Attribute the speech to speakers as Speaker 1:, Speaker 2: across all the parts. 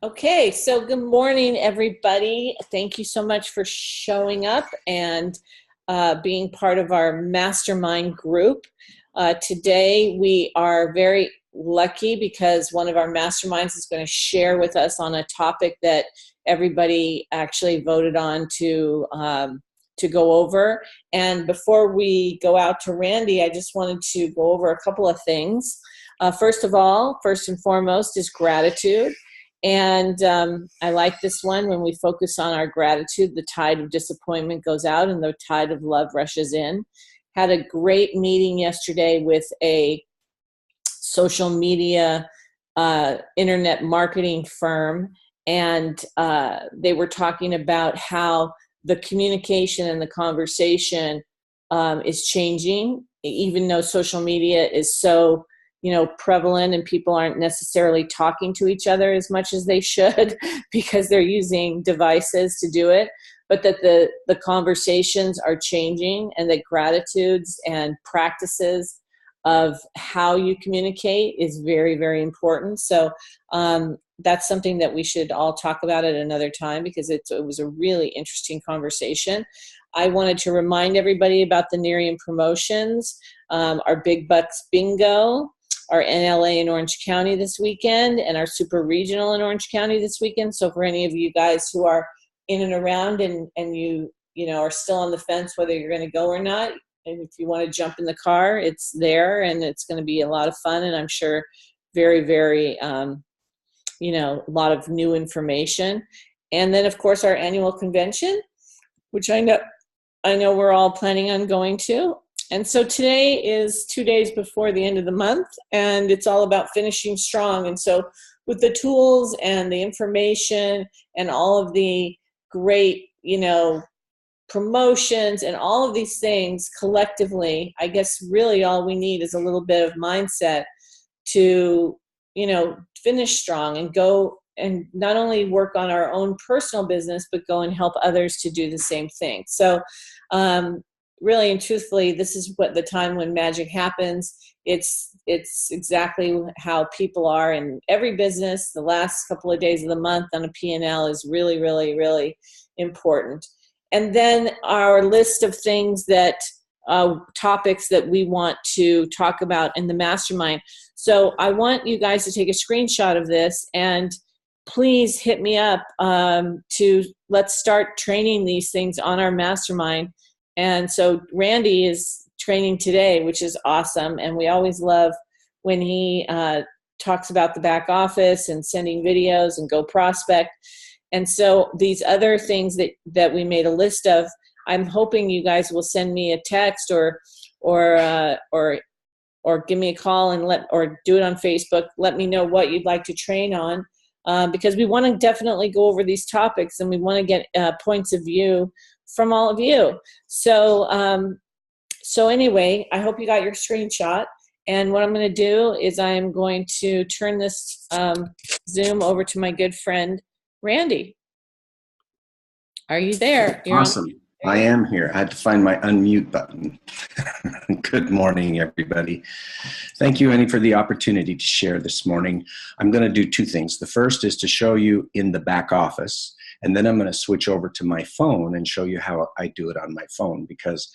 Speaker 1: Okay, so good morning, everybody. Thank you so much for showing up and being part of our mastermind group. Today, we are very lucky because one of our masterminds is going to share with us on a topic that everybody actually voted on to go over. And before we go out to Randy, I just wanted to go over a couple of things. First of all, first and foremost is gratitude. And I like this one. When we focus on our gratitude, the tide of disappointment goes out and the tide of love rushes in. Had a great meeting yesterday with a social media internet marketing firm, and they were talking about how the communication and the conversation is changing, even though social media is so prevalent and people aren't necessarily talking to each other as much as they should because they're using devices to do it, but that the conversations are changing and that gratitudes and practices of how you communicate is very, very important. So that's something that we should all talk about at another time because it was a really interesting conversation. I wanted to remind everybody about the Nerium promotions, our Big Bucks Bingo, our NLA in Orange County this weekend, and our Super Regional in Orange County this weekend. So for any of you guys who are in and around and you are still on the fence whether you're going to go or not, and if you want to jump in the car, it's there and it's going to be a lot of fun, and I'm sure very, very, a lot of new information. And then, of course, our annual convention, which I know we're all planning on going to. And so today is 2 days before the end of the month, and it's all about finishing strong. And so with the tools and the information and all of the great, promotions and all of these things collectively, I guess really all we need is a little bit of mindset to, finish strong and go and not only work on our own personal business, but go and help others to do the same thing. So, really and truthfully, this is what the time when magic happens. It's exactly how people are in every business. The last couple of days of the month on a P&L is really, really, really important. And then our list of things that topics that we want to talk about in the mastermind. So I want you guys to take a screenshot of this and please hit me up to let's start training these things on our mastermind. And so Randy is training today, which is awesome. And we always love when he talks about the back office and sending videos and go prospect. And so these other things that we made a list of, I'm hoping you guys will send me a text or give me a call or do it on Facebook. Let me know what you'd like to train on because we want to definitely go over these topics and we want to get points of view from all of you. So anyway, I hope you got your screenshot. And what I'm going to do is I'm going to turn this Zoom over to my good friend, Randy. Are you there?
Speaker 2: Awesome. I am here. I had to find my unmute button. Good morning, everybody. Thank you, Annie, for the opportunity to share this morning. I'm going to do two things. The first is to show you in the back office, and then I'm going to switch over to my phone and show you how I do it on my phone because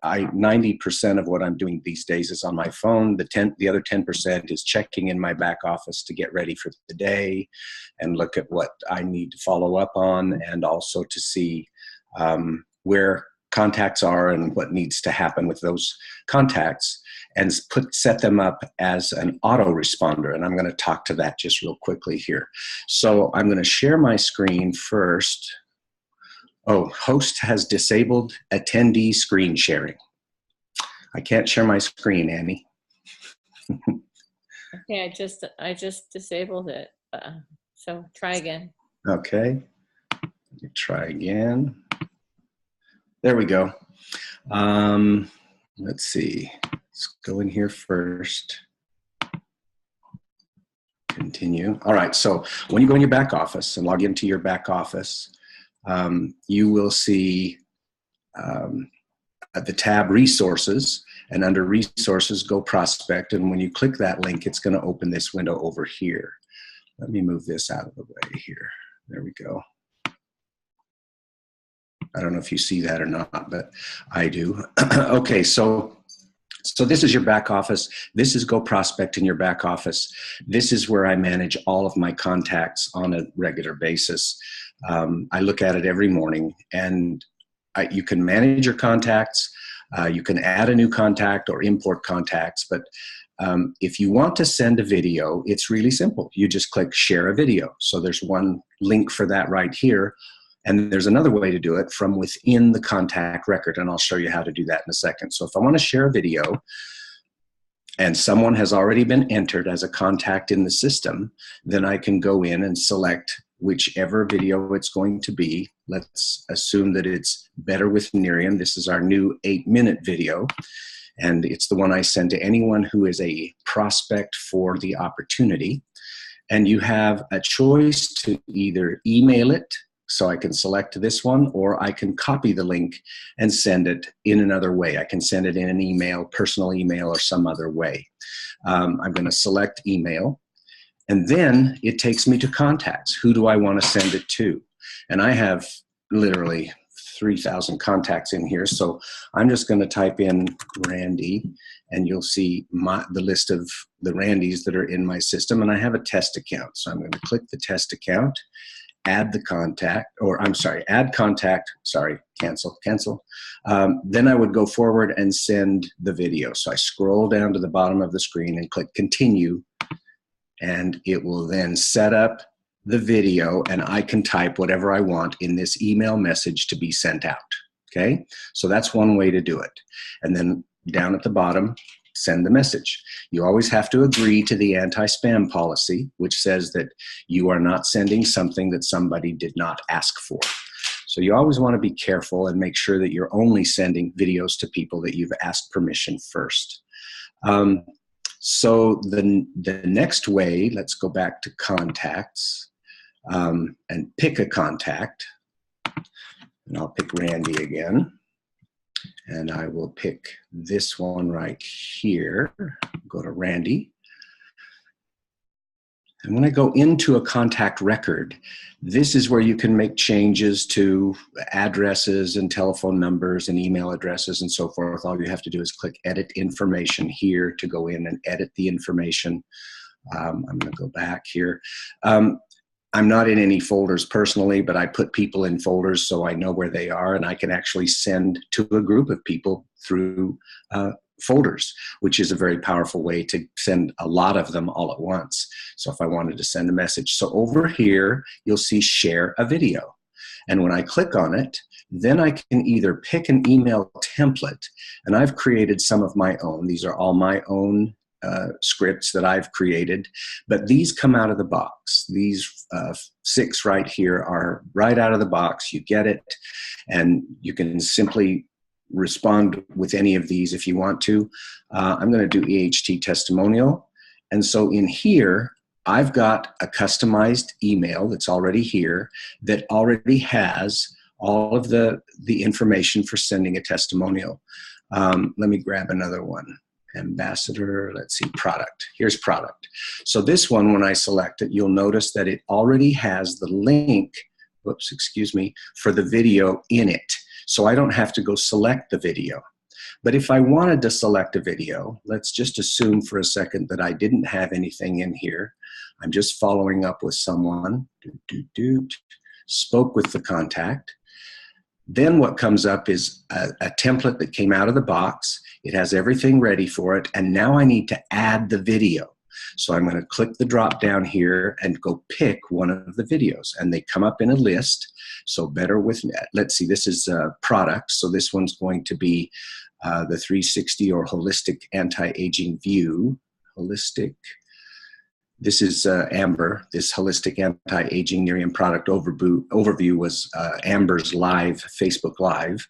Speaker 2: 90% of what I'm doing these days is on my phone. The other 10% is checking in my back office to get ready for the day and look at what I need to follow up on and also to see where contacts are and what needs to happen with those contacts and set them up as an autoresponder. And I'm going to talk to that just real quickly here. So I'm going to share my screen first. Oh, host has disabled attendee screen sharing. I can't share my screen, Annie.
Speaker 1: Okay, I just disabled it. So try again.
Speaker 2: Okay, let me try again. There we go. Let's see. Let's go in here first. Continue. All right, so when you go in your back office and log into your back office, you will see at the tab Resources, and under Resources, go Prospect. And when you click that link, it's going to open this window over here. Let me move this out of the way here. There we go. I don't know if you see that or not, but I do. Okay, so this is your back office. This is Go Prospect in your back office. This is where I manage all of my contacts on a regular basis. I look at it every morning, and you can manage your contacts. You can add a new contact or import contacts, but if you want to send a video, it's really simple. You just click share a video. So there's one link for that right here. And there's another way to do it from within the contact record, and I'll show you how to do that in a second. So if I want to share a video and someone has already been entered as a contact in the system, then I can go in and select whichever video it's going to be. Let's assume that it's Better with Miriam. This is our new 8-minute video, and it's the one I send to anyone who is a prospect for the opportunity. And you have a choice to either email it, so I can select this one, or I can copy the link and send it in another way. I can send it in an email, personal email, or some other way. I'm going to select email, and then it takes me to contacts. Who do I want to send it to? And I have literally 3,000 contacts in here, so I'm just going to type in Randy, and you'll see the list of the Randys that are in my system, and I have a test account. So I'm going to click the test account, add the contact, or I'm sorry, add contact, sorry, cancel. Then I would go forward and send the video. So I scroll down to the bottom of the screen and click continue, and it will then set up the video, and I can type whatever I want in this email message to be sent out, okay? So that's one way to do it. And then down at the bottom, send the message. You always have to agree to the anti-spam policy, which says that you are not sending something that somebody did not ask for. So you always want to be careful and make sure that you're only sending videos to people that you've asked permission first. So the next way, let's go back to contacts and pick a contact. And I'll pick Randy again. And I will pick this one right here. Go to Randy. And when I go into a contact record, this is where you can make changes to addresses and telephone numbers and email addresses and so forth. All you have to do is click Edit Information here to go in and edit the information. I'm going to go back here. I'm not in any folders personally, but I put people in folders so I know where they are, and I can actually send to a group of people through folders, which is a very powerful way to send a lot of them all at once. So if I wanted to send a message, so over here, you'll see share a video. And when I click on it, then I can either pick an email template, and I've created some of my own. These are all my own scripts that I've created, but these come out of the box. These 6 right here are right out of the box. You get it, and you can simply respond with any of these if you want to. I'm going to do EHT testimonial, and so in here I've got a customized email that's already here that already has all of the information for sending a testimonial. Let me grab another one. Ambassador, let's see, product. Here's product. So this one, when I select it, you'll notice that it already has the link, whoops, excuse me, for the video in it. So I don't have to go select the video. But if I wanted to select a video, let's just assume for a second that I didn't have anything in here. I'm just following up with someone, spoke with the contact. Then what comes up is a template that came out of the box. It has everything ready for it, and now I need to add the video. So I'm going to click the drop down here and go pick one of the videos, and they come up in a list. So Better with, let's see, this is product, so this one's going to be the 360 or Holistic Anti-Aging View. Holistic. This is Amber. This Holistic Anti-Aging Miriam product overview was Amber's live, Facebook Live.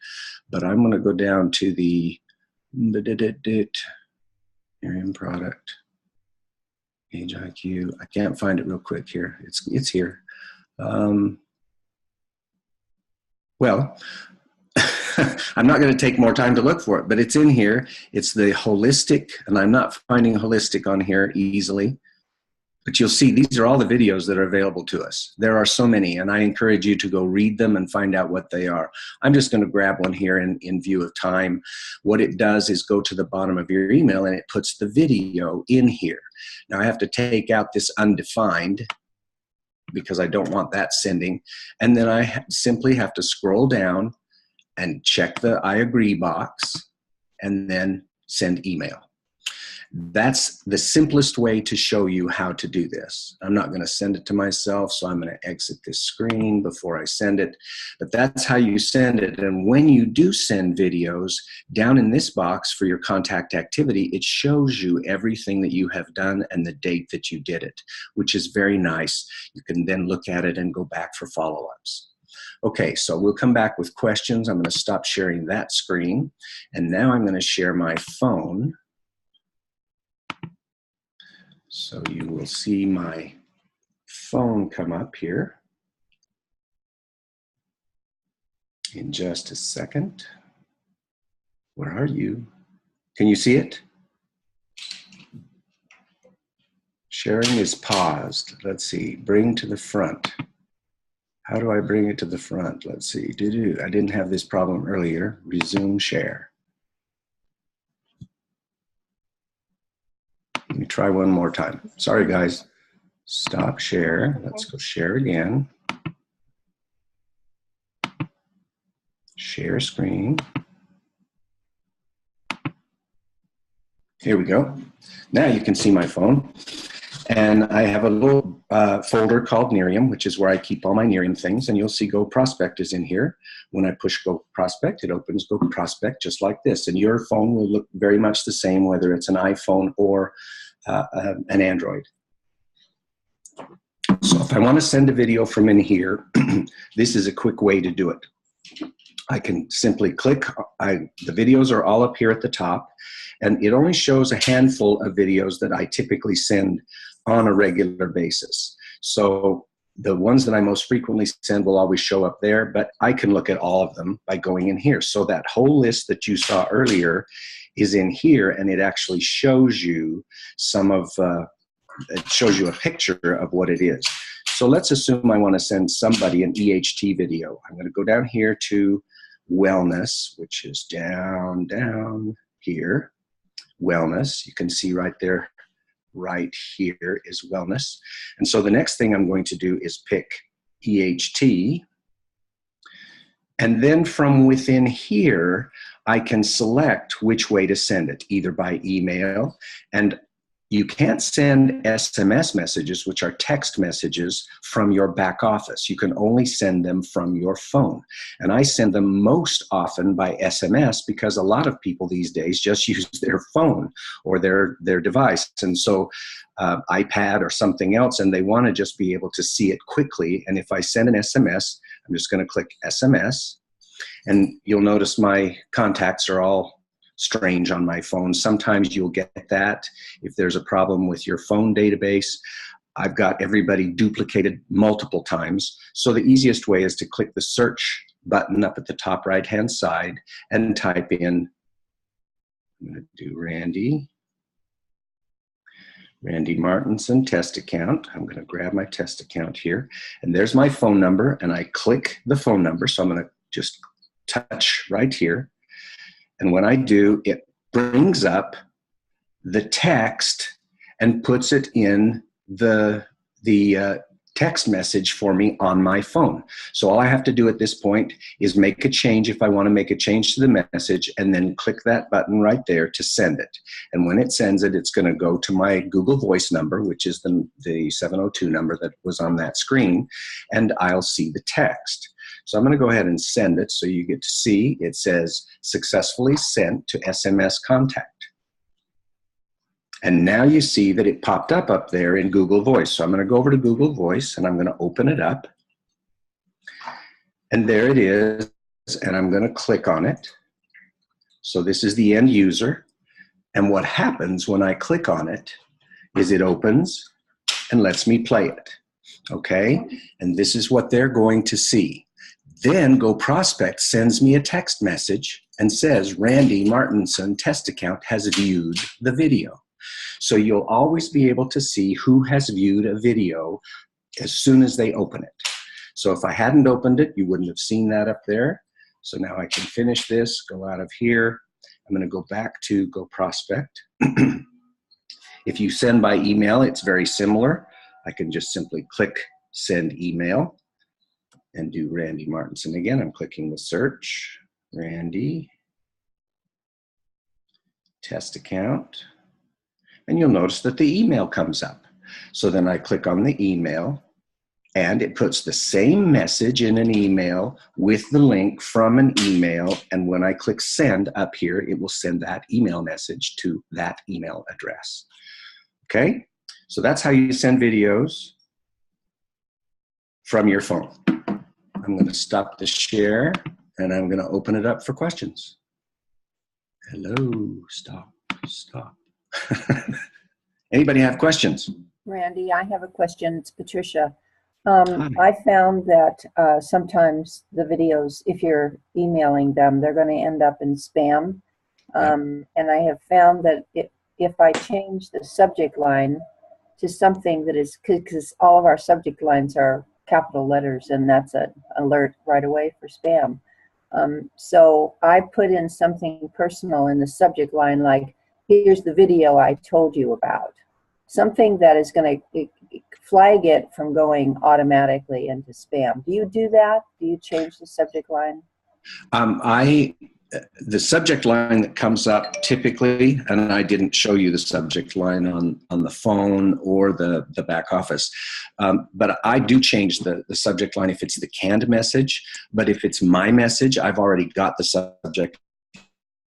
Speaker 2: But I'm going to go down to the Miriam product, Age IQ. I can't find it real quick here. It's here. Well, I'm not going to take more time to look for it, but it's in here. It's the Holistic, and I'm not finding Holistic on here easily. But you'll see these are all the videos that are available to us. There are so many, and I encourage you to go read them and find out what they are. I'm just going to grab one here in view of time. What it does is go to the bottom of your email, and it puts the video in here. Now I have to take out this undefined because I don't want that sending. And then I simply have to scroll down and check the I agree box and then send email. That's the simplest way to show you how to do this. I'm not going to send it to myself, so I'm going to exit this screen before I send it. But that's how you send it. And when you do send videos, down in this box for your contact activity, it shows you everything that you have done and the date that you did it, which is very nice. You can then look at it and go back for follow-ups. Okay, so we'll come back with questions. I'm going to stop sharing that screen. And now I'm going to share my phone. So you will see my phone come up here in just a second. Where are you? Can you see it? Sharing is paused. Let's see, bring to the front. How do I bring it to the front? Let's see, I didn't have this problem earlier. Resume share. Let me try one more time. Sorry, guys. Stop share. Let's go share again. Share screen. Here we go. Now you can see my phone. And I have a little folder called Nerium, which is where I keep all my Nerium things. And you'll see Go Prospect is in here. When I push Go Prospect, it opens Go Prospect just like this. And your phone will look very much the same, whether it's an iPhone or an Android. So if I want to send a video from in here, this is a quick way to do it. I can simply click, the videos are all up here at the top, and it only shows a handful of videos that I typically send on a regular basis. So the ones that I most frequently send will always show up there, but I can look at all of them by going in here. So that whole list that you saw earlier is in here, and it actually shows you some of, it shows you a picture of what it is. So let's assume I want to send somebody an EHT video. I'm going to go down here to wellness, which is down here. Wellness, you can see right there, right here is wellness. And so the next thing I'm going to do is pick EHT. And then from within here, I can select which way to send it, either by email. And you can't send SMS messages, which are text messages, from your back office. You can only send them from your phone. And I send them most often by SMS because a lot of people these days just use their phone or their device. And so iPad or something else, and they want to just be able to see it quickly. And if I send an SMS, I'm just going to click SMS. And you'll notice my contacts are all strange on my phone. Sometimes you'll get that if there's a problem with your phone database. I've got everybody duplicated multiple times. So the easiest way is to click the search button up at the top right-hand side and type in, I'm going to do Randy Martinson test account. I'm going to grab my test account here, and there's my phone number, and I click the phone number. So I'm going to just touch right here. And when I do, it brings up the text and puts it in the text message for me on my phone. So all I have to do at this point is make a change if I want to make a change to the message, and then click that button right there to send it. And when it sends it, it's going to go to my Google Voice number, which is the 702 number that was on that screen, and I'll see the text. So I'm going to go ahead and send it so you get to see it says successfully sent to SMS contact. And now you see that it popped up there in Google Voice. So I'm going to go over to Google Voice and I'm going to open it up. And there it is. And I'm going to click on it. So this is the end user. And what happens when I click on it is it opens and lets me play it. Okay? And this is what they're going to see. Then Go Prospect sends me a text message and says, Randy Martinson test account has viewed the video. So you'll always be able to see who has viewed a video as soon as they open it. So if I hadn't opened it, you wouldn't have seen that up there. So now I can finish this, go out of here. I'm going to go back to Go Prospect. If you send by email, it's very similar. I can just simply click Send Email and do Randy Martinson again. I'm clicking the search, Randy, test account, and you'll notice that the email comes up. So then I click on the email, and it puts the same message in an email with the link from an email. And when I click send up here, it will send that email message to that email address. Okay, so that's how you send videos from your phone. I'm going to stop the share, and I'm going to open it up for questions. Hello, stop. Anybody have questions?
Speaker 3: Randy, I have a question. It's Patricia.
Speaker 2: Hi.
Speaker 3: I found that sometimes the videos, if you're emailing them, they're going to end up in spam. And I have found that if I change the subject line to something that is, because all of our subject lines are capital letters, and that's an alert right away for spam. So I put in something personal in the subject line, like, here's the video I told you about. Something that is going to flag it from going automatically into spam. Do you do that? Do you change the subject line?
Speaker 2: The subject line that comes up typically, and I didn't show you the subject line on the phone or the back office, but I do change the subject line if it's the canned message. But if it's my message, I've already got the subject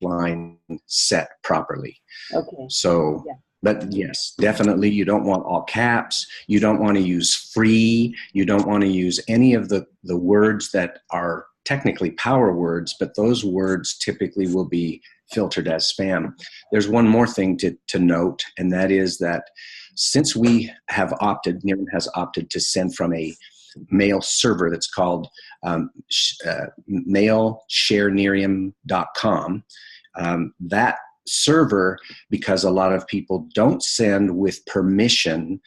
Speaker 2: line set properly.
Speaker 3: Okay.
Speaker 2: So, yeah. But yes, definitely you don't want all caps. You don't want to use free. You don't want to use any of the words that are technically power words, but those words typically will be filtered as spam. There's one more thing to note, and that is that since we have opted, NIRM has opted to send from a mail server that's called mailsharenerium.com, that server, because a lot of people don't send with permission,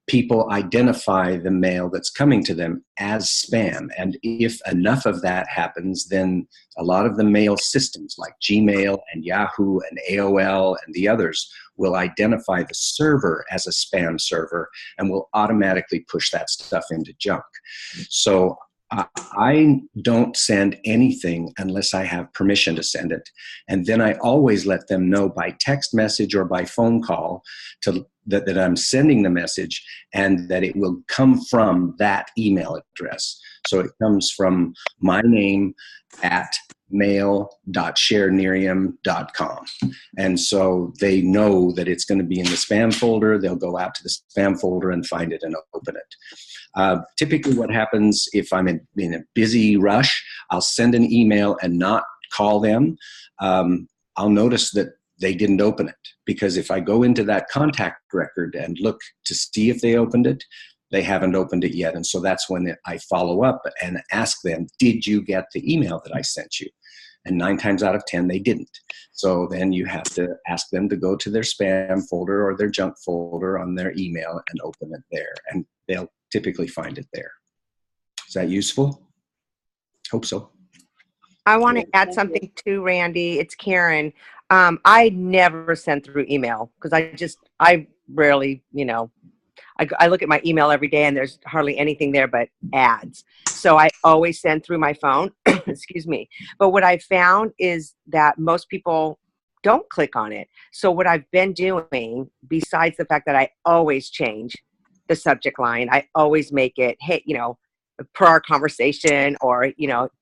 Speaker 2: people identify the mail that's coming to them as spam. And if enough of that happens, then a lot of the mail systems like Gmail and Yahoo and AOL and the others will identify the server as a spam server and will automatically push that stuff into junk. So I don't send anything unless I have permission to send it. And then I always let them know by text message or by phone call that I'm sending the message and that it will come from that email address. So it comes from my name at mail.sharenerium.com. And so they know that it's going to be in the spam folder. They'll go out to the spam folder and find it and open it. Typically what happens if I'm in a busy rush, I'll send an email and not call them. I'll notice that they didn't open it, because if I go into that contact record and look to see if they opened it, they haven't opened it yet. And so that's when I follow up and ask them, did you get the email that I sent you? And 9 times out of 10, they didn't. So then you have to ask them to go to their spam folder or their junk folder on their email and open it there. And they'll typically find it there. Is that useful? Hope so.
Speaker 4: I want to add something too, Randy. It's Karen. I never send through email because I rarely, I look at my email every day and there's hardly anything there but ads. So I always send through my phone, excuse me. But what I found is that most people don't click on it. So what I've been doing, besides the fact that I always change the subject line, I always make it, hey, per our conversation, or,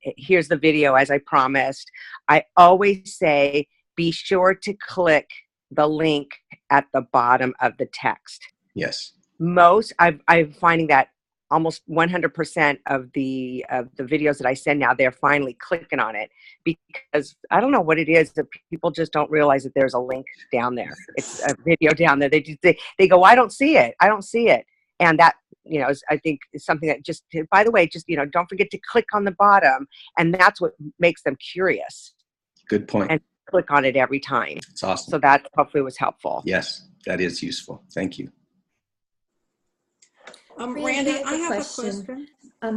Speaker 4: here's the video as I promised. I always say, be sure to click the link at the bottom of the text.
Speaker 2: Yes.
Speaker 4: I'm finding that almost 100% of the videos that I send now, they're finally clicking on it, because I don't know what it is that people just don't realize that there's a link down there. It's a video down there. They go, I don't see it. And that, I think is something that just, by the way, just, don't forget to click on the bottom. And that's what makes them curious.
Speaker 2: Good point.
Speaker 4: And click on it every time.
Speaker 2: It's awesome.
Speaker 4: So that hopefully was helpful.
Speaker 2: Yes, that is useful. Thank you.
Speaker 5: Randy, I have a question.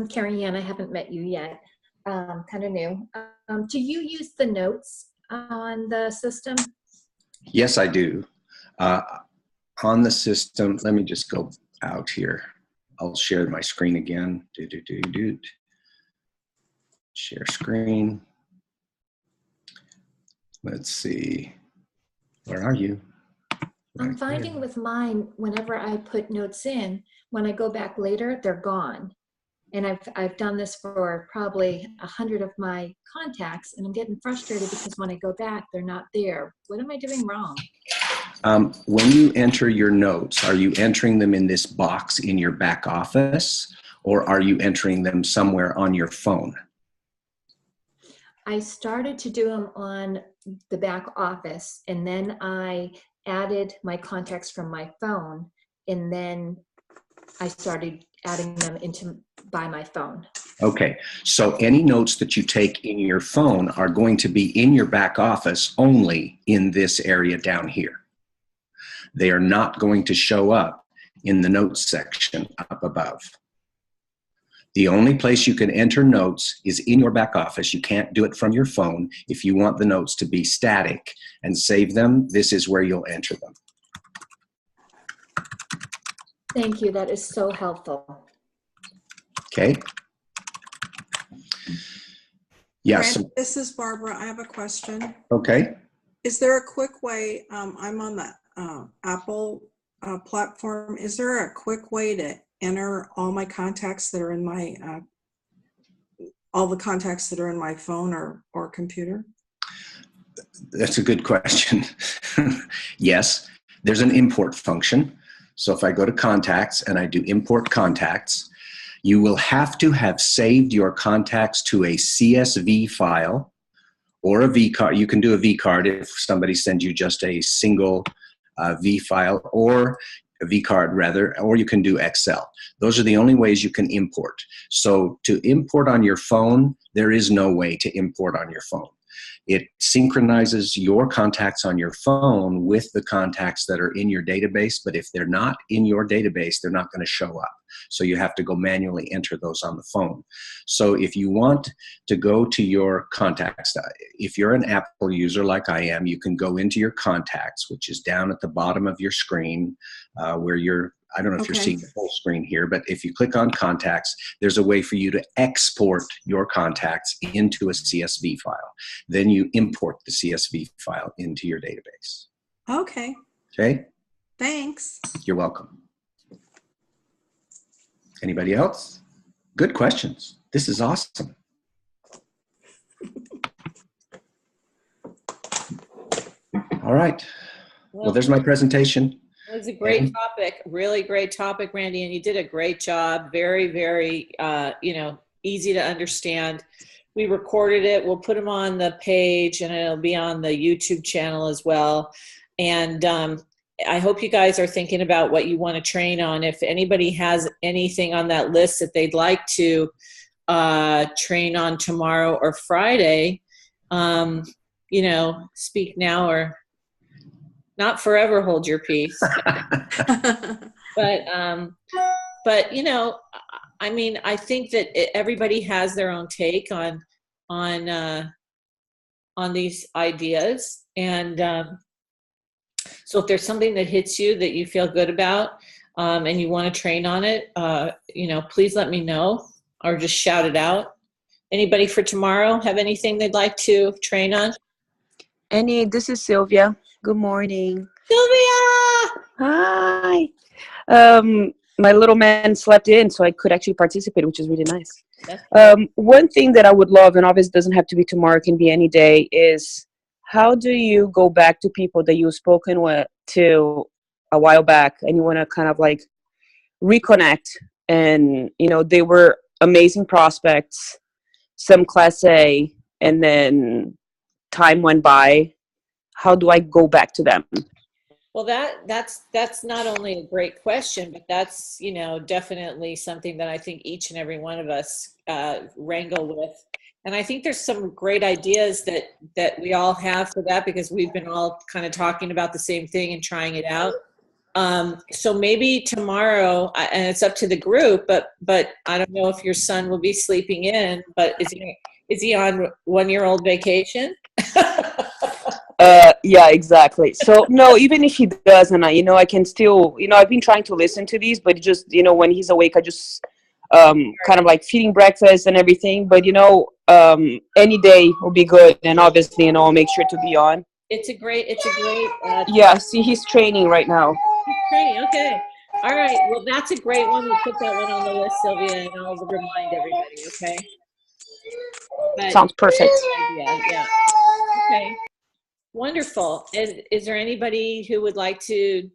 Speaker 6: Carrie Ann, I haven't met you yet. Kind of new. Do you use the notes on the system?
Speaker 2: Yes, I do. On the system, let me just go out here. I'll share my screen again. Share screen. Let's see. Where are you?
Speaker 6: I'm finding with mine, whenever I put notes in, when I go back later, they're gone. And I've done this for probably 100 of my contacts, and I'm getting frustrated because when I go back, they're not there. What am I doing wrong?
Speaker 2: When you enter your notes, are you entering them in this box in your back office, or are you entering them somewhere on your phone?
Speaker 6: I started to do them on the back office, and then I added my contacts from my phone, and then I started adding them by my phone.
Speaker 2: Okay, so any notes that you take in your phone are going to be in your back office only in this area down here. They are not going to show up in the notes section up above. The only place you can enter notes is in your back office. You can't do it from your phone. If you want the notes to be static and save them, this is where you'll enter them.
Speaker 6: Thank you. That is so helpful.
Speaker 2: Okay. Yes.
Speaker 5: Randy, this is Barbara. I have a question.
Speaker 2: Okay.
Speaker 5: Is there a quick way, I'm on the Apple platform. Is there a quick way to enter all my contacts that are in my, all the contacts that are in my phone or computer?
Speaker 2: That's a good question. Yes, there's an import function. So if I go to contacts and I do import contacts, you will have to have saved your contacts to a CSV file or a V card. You can do a V card if somebody sends you just a single V file, or a V card rather, or you can do Excel. Those are the only ways you can import. So to import on your phone, there is no way to import on your phone. It synchronizes your contacts on your phone with the contacts that are in your database, but if they're not in your database, they're not going to show up. So you have to go manually enter those on the phone. So if you want to go to your contacts, if you're an Apple user like I am, you can go into your contacts, which is down at the bottom of your screen where you're, I don't know if you're seeing the full screen here, but if you click on contacts, there's a way for you to export your contacts into a CSV file. Then you import the CSV file into your database.
Speaker 5: Okay.
Speaker 2: Okay?
Speaker 5: Thanks.
Speaker 2: You're welcome. Anybody else? Good questions. This is awesome. All right. Well, there's my presentation.
Speaker 1: It was a great topic, really great topic, Randy, and you did a great job. Very, very, easy to understand. We recorded it. We'll put them on the page, and it'll be on the YouTube channel as well. And I hope you guys are thinking about what you want to train on. If anybody has anything on that list that they'd like to train on tomorrow or Friday, speak now or not forever hold your peace. But I think that everybody has their own take on these ideas. And so if there's something that hits you that you feel good about and you want to train on it, please let me know or just shout it out. Anybody for tomorrow have anything they'd like to train on?
Speaker 7: This is Sylvia. Good morning.
Speaker 1: Sylvia!
Speaker 7: Hi. My little man slept in, so I could actually participate, which is really nice. One thing that I would love, and obviously doesn't have to be tomorrow, it can be any day, is how do you go back to people that you've spoken to a while back and you want to kind of like reconnect, and they were amazing prospects, some class A, and then time went by. How do I go back to them?
Speaker 1: Well, that's not only a great question, but that's, you know, definitely something that I think each and every one of us wrangle with. And I think there's some great ideas that we all have for that, because we've been all kind of talking about the same thing and trying it out. So maybe tomorrow, and it's up to the group, but I don't know if your son will be sleeping in, but is he on 1-year-old vacation?
Speaker 7: Yeah, exactly. So no, even if he doesn't, I can still, I've been trying to listen to these, but just, when he's awake, I just kind of like feeding breakfast and everything. But any day will be good, and obviously, I'll make sure to be on.
Speaker 1: It's a great.
Speaker 7: Yeah, see, he's training right now.
Speaker 1: He's training. Okay. All right. Well, that's a great one. We'll put that one on the list, Sylvia, and I'll remind everybody. Okay. But
Speaker 7: Sounds perfect.
Speaker 1: yeah. Okay. Wonderful. Is there anybody who would like to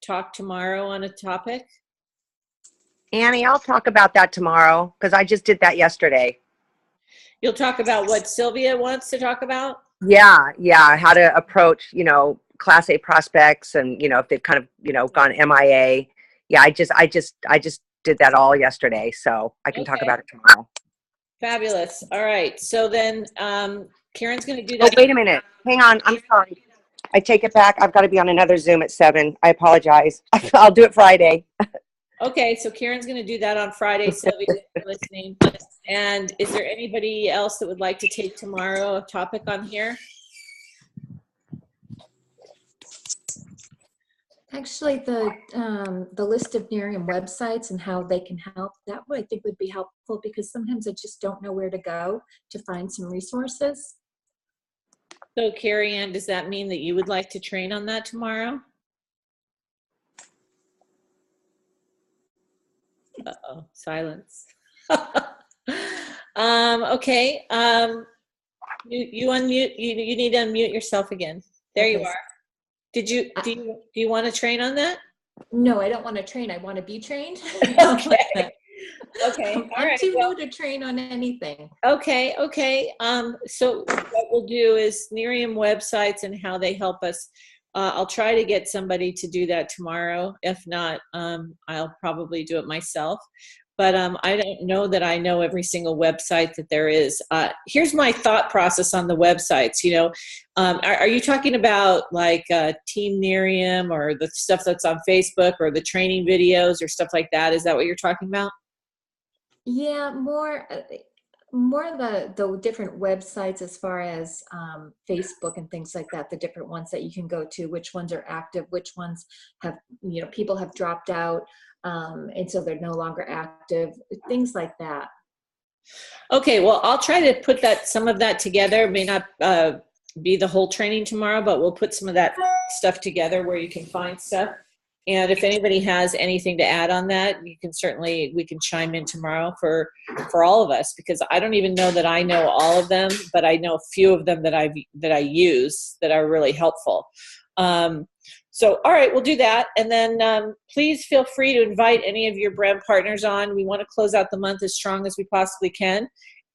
Speaker 1: talk tomorrow on a topic?
Speaker 4: Annie, I'll talk about that tomorrow because I just did that yesterday.
Speaker 1: You'll talk about what Sylvia wants to talk about?
Speaker 4: Yeah. How to approach, Class A prospects, and, if they've kind of, gone MIA. Yeah, I just did that all yesterday, so I can talk about it tomorrow.
Speaker 1: Fabulous. All right. So then Karen's going to do that.
Speaker 4: Oh, wait a minute. Hang on. I'm sorry. I take it back. I've got to be on another Zoom at 7. I apologize. I'll do it Friday.
Speaker 1: Okay. So Karen's going to do that on Friday. Sylvia, if you're listening. And is there anybody else that would like to take tomorrow a topic on here?
Speaker 6: Actually, the list of Miriam websites and how they can help, that I think would be helpful, because sometimes I just don't know where to go to find some resources.
Speaker 1: So Carrie Ann, does that mean that you would like to train on that tomorrow? Uh-oh, silence. Okay. You unmute. You need to unmute yourself again. There you are. Do you want to train on that?
Speaker 6: No, I don't want to train. I want to be trained.
Speaker 1: Okay. Okay.
Speaker 6: I'm too new to train on anything.
Speaker 1: Okay. So what we'll do is Miriam websites and how they help us. I'll try to get somebody to do that tomorrow. If not, I'll probably do it myself. But I don't know that I know every single website that there is. Here's my thought process on the websites. Are you talking about like Team Miriam or the stuff that's on Facebook or the training videos or stuff like that? Is that what you're talking about?
Speaker 6: Yeah, more the different websites as far as Facebook and things like that, the different ones that you can go to, which ones are active, which ones have, people have dropped out, and so they're no longer active, things like that. Okay, well, I'll try to put some of that together. It may not be the whole training tomorrow, but we'll put some of that stuff together where you can find stuff. And if anybody has anything to add on that, we can chime in tomorrow for all of us, because I don't even know that I know all of them, but I know a few of them that I use that are really helpful. So, all right, we'll do that. And then please feel free to invite any of your brand partners on. We want to close out the month as strong as we possibly can.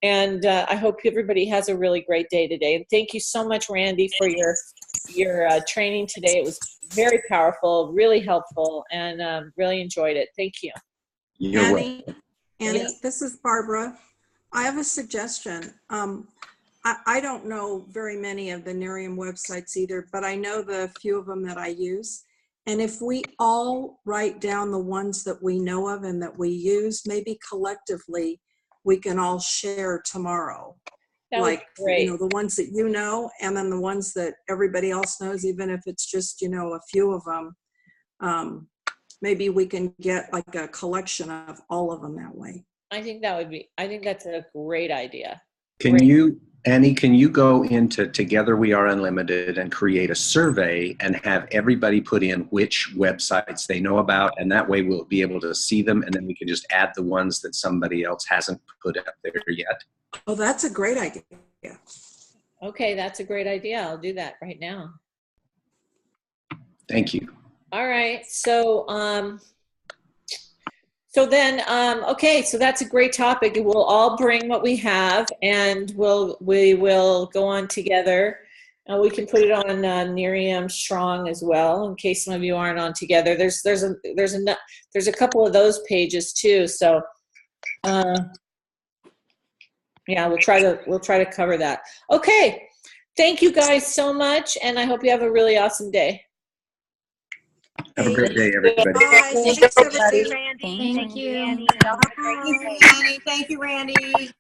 Speaker 6: And I hope everybody has a really great day today. And thank you so much, Randy, for your training today. It was very powerful, really helpful, and really enjoyed it. Thank you.
Speaker 5: Annie, this is Barbara. I have a suggestion. I don't know very many of the Miriam websites either, but I know the few of them that I use. And if we all write down the ones that we know of and that we use, maybe collectively we can all share tomorrow. Like, the ones that and then the ones that everybody else knows, even if it's just, a few of them. Maybe we can get like a collection of all of them that way.
Speaker 1: I think that's a great idea.
Speaker 2: Annie, can you go into Together We Are Unlimited and create a survey and have everybody put in which websites they know about, and that way we'll be able to see them, and then we can just add the ones that somebody else hasn't put up there yet?
Speaker 5: Oh, that's a great idea.
Speaker 1: Okay, that's a great idea. I'll do that right now.
Speaker 2: Thank you.
Speaker 1: All right. So okay, so that's a great topic. We'll all bring what we have, and we will go on together We can put it on Miriam Strong as well, in case some of you aren't on together. There's a couple of those pages too. So, yeah, we'll try to cover that. Okay, thank you guys so much, and I hope you have a really awesome day.
Speaker 2: Have a great day, everybody.
Speaker 5: Bye. Thanks, everybody.
Speaker 6: Thank you.
Speaker 8: Thank you, Randy.